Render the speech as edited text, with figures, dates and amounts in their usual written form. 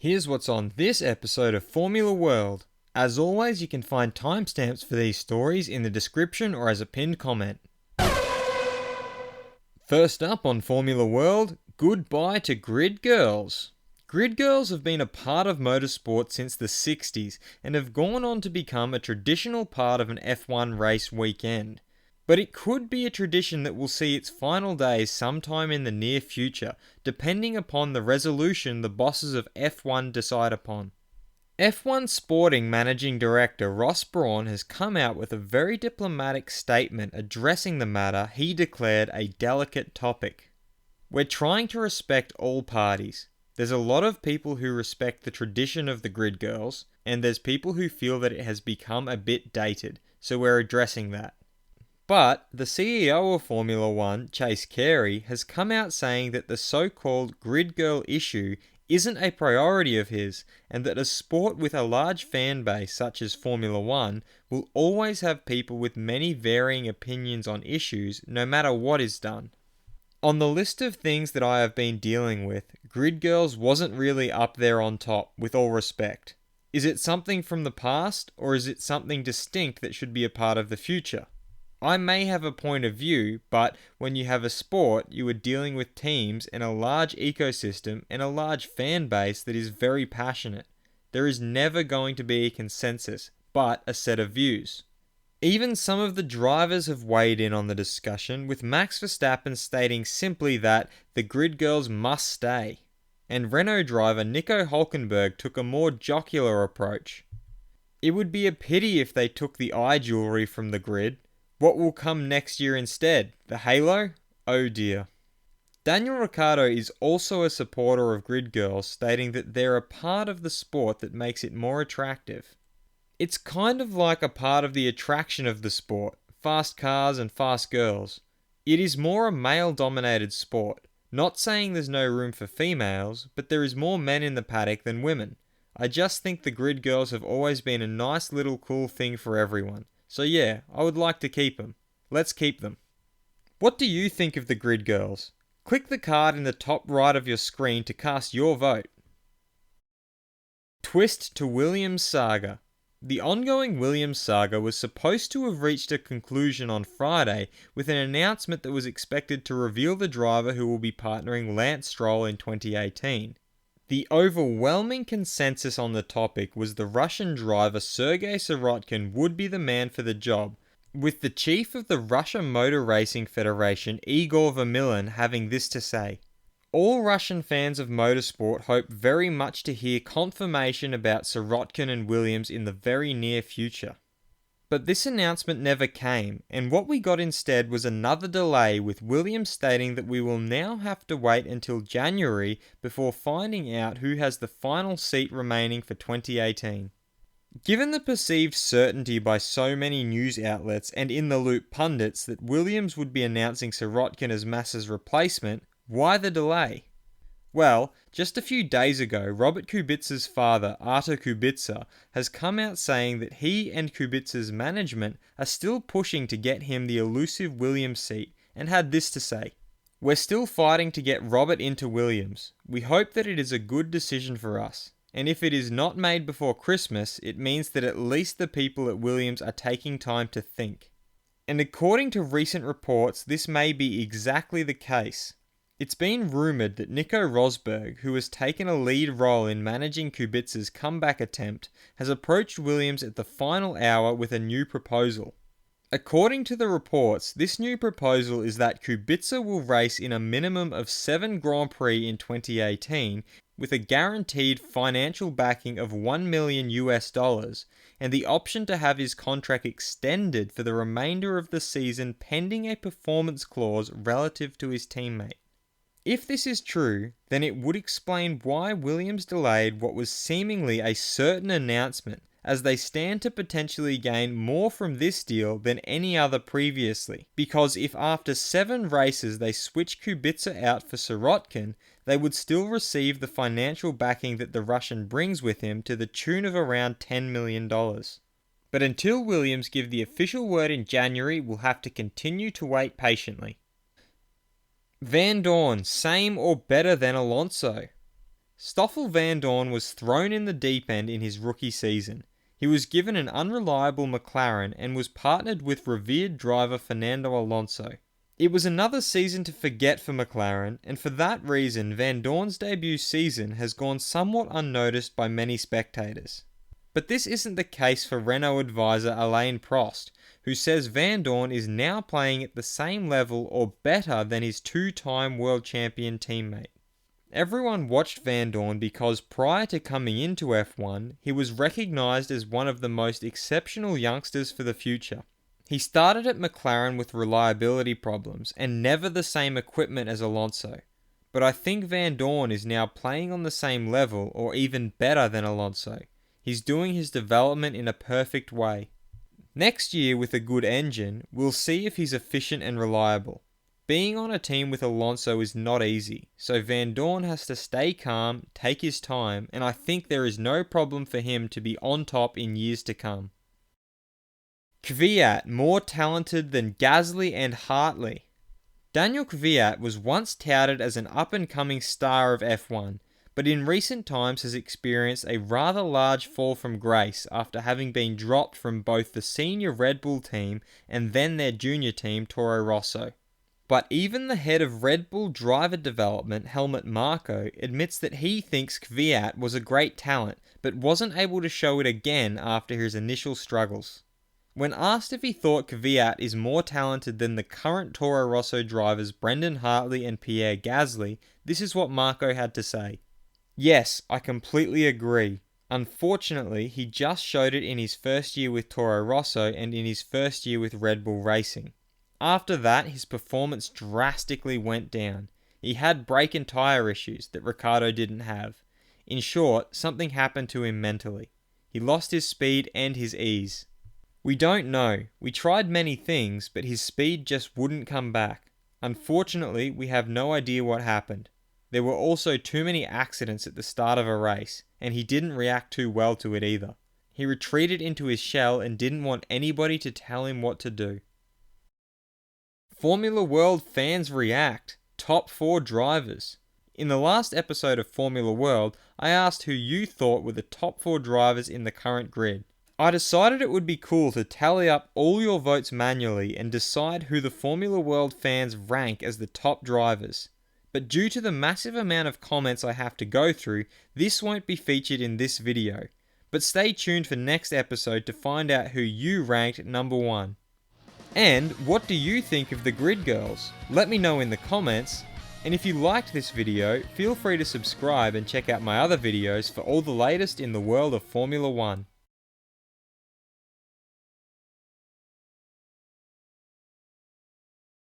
Here's what's on this episode of Formula World. As always, you can find timestamps for these stories in the description or as a pinned comment. First up on Formula World, goodbye to grid girls. Grid girls have been a part of motorsport since the 60s and have gone on to become a traditional part of an F1 race weekend. But it could be a tradition that will see its final days sometime in the near future, depending upon the resolution the bosses of F1 decide upon. F1 Sporting Managing Director Ross Brawn has come out with a very diplomatic statement addressing the matter he declared a delicate topic. We're trying to respect all parties. There's a lot of people who respect the tradition of the grid girls, and there's people who feel that it has become a bit dated, so we're addressing that. But the CEO of Formula One, Chase Carey, has come out saying that the so-called grid girl issue isn't a priority of his, and that a sport with a large fan base such as Formula One will always have people with many varying opinions on issues no matter what is done. On the list of things that I have been dealing with, grid girls wasn't really up there on top, with all respect. Is it something from the past, or is it something distinct that should be a part of the future? I may have a point of view, but when you have a sport, you are dealing with teams and a large ecosystem and a large fan base that is very passionate. There is never going to be a consensus, but a set of views. Even some of the drivers have weighed in on the discussion, with Max Verstappen stating simply that the grid girls must stay. And Renault driver Nico Hülkenberg took a more jocular approach. It would be a pity if they took the eye jewelry from the grid. What will come next year instead? The halo? Oh dear. Daniel Ricciardo is also a supporter of grid girls, stating that they're a part of the sport that makes it more attractive. It's kind of like a part of the attraction of the sport, fast cars and fast girls. It is more a male-dominated sport. Not saying there's no room for females, but there is more men in the paddock than women. I just think the grid girls have always been a nice little cool thing for everyone. So yeah, I would like to keep them. Let's keep them. What do you think of the grid girls? Click the card in the top right of your screen to cast your vote. Twist to Williams Saga. The ongoing Williams saga was supposed to have reached a conclusion on Friday with an announcement that was expected to reveal the driver who will be partnering Lance Stroll in 2018. The overwhelming consensus on the topic was the Russian driver Sergei Sirotkin would be the man for the job, with the chief of the Russia Motor Racing Federation Igor Vermilin having this to say. All Russian fans of motorsport hope very much to hear confirmation about Sirotkin and Williams in the very near future. But this announcement never came, and what we got instead was another delay, with Williams stating that we will now have to wait until January before finding out who has the final seat remaining for 2018. Given the perceived certainty by so many news outlets and in-the-loop pundits that Williams would be announcing Sirotkin as Massa's replacement, why the delay? Well, just a few days ago, Robert Kubica's father, Artur Kubica, has come out saying that he and Kubica's management are still pushing to get him the elusive Williams seat, and had this to say. We're still fighting to get Robert into Williams. We hope that it is a good decision for us. And if it is not made before Christmas, it means that at least the people at Williams are taking time to think. And according to recent reports, this may be exactly the case. It's been rumoured that Nico Rosberg, who has taken a lead role in managing Kubica's comeback attempt, has approached Williams at the final hour with a new proposal. According to the reports, this new proposal is that Kubica will race in a minimum of 7 Grand Prix in 2018 with a guaranteed financial backing of $1 million and the option to have his contract extended for the remainder of the season pending a performance clause relative to his teammate. If this is true, then it would explain why Williams delayed what was seemingly a certain announcement, as they stand to potentially gain more from this deal than any other previously. Because if after 7 races they switch Kubica out for Sirotkin, they would still receive the financial backing that the Russian brings with him to the tune of around $10 million. But until Williams give the official word in January, we'll have to continue to wait patiently. Vandoorne, same or better than Alonso? Stoffel Vandoorne was thrown in the deep end in his rookie season. He was given an unreliable McLaren and was partnered with revered driver Fernando Alonso. It was another season to forget for McLaren, and for that reason Vandoorne's debut season has gone somewhat unnoticed by many spectators. But this isn't the case for Renault advisor Alain Prost, who says Vandoorne is now playing at the same level or better than his two-time world champion teammate. Everyone watched Vandoorne because prior to coming into F1, he was recognised as one of the most exceptional youngsters for the future. He started at McLaren with reliability problems and never the same equipment as Alonso. But I think Vandoorne is now playing on the same level or even better than Alonso. He's doing his development in a perfect way. Next year with a good engine, we'll see if he's efficient and reliable. Being on a team with Alonso is not easy, so Vandoorne has to stay calm, take his time, and I think there is no problem for him to be on top in years to come. Kvyat, more talented than Gasly and Hartley. Daniel Kvyat was once touted as an up-and-coming star of F1, but in recent times has experienced a rather large fall from grace after having been dropped from both the senior Red Bull team and then their junior team Toro Rosso. But even the head of Red Bull driver development, Helmut Marko, admits that he thinks Kvyat was a great talent, but wasn't able to show it again after his initial struggles. When asked if he thought Kvyat is more talented than the current Toro Rosso drivers Brendan Hartley and Pierre Gasly, this is what Marko had to say. Yes, I completely agree. Unfortunately, he just showed it in his first year with Toro Rosso and in his first year with Red Bull Racing. After that, his performance drastically went down. He had brake and tyre issues that Ricciardo didn't have. In short, something happened to him mentally. He lost his speed and his ease. We don't know. We tried many things, but his speed just wouldn't come back. Unfortunately, we have no idea what happened. There were also too many accidents at the start of a race, and he didn't react too well to it either. He retreated into his shell and didn't want anybody to tell him what to do. Formula World fans react. Top 4 drivers. In the last episode of Formula World, I asked who you thought were the top 4 drivers in the current grid. I decided it would be cool to tally up all your votes manually and decide who the Formula World fans rank as the top drivers. But due to the massive amount of comments I have to go through, this won't be featured in this video. But stay tuned for next episode to find out who you ranked number 1. And what do you think of the Grid Girls? Let me know in the comments. And if you liked this video, feel free to subscribe and check out my other videos for all the latest in the world of Formula 1.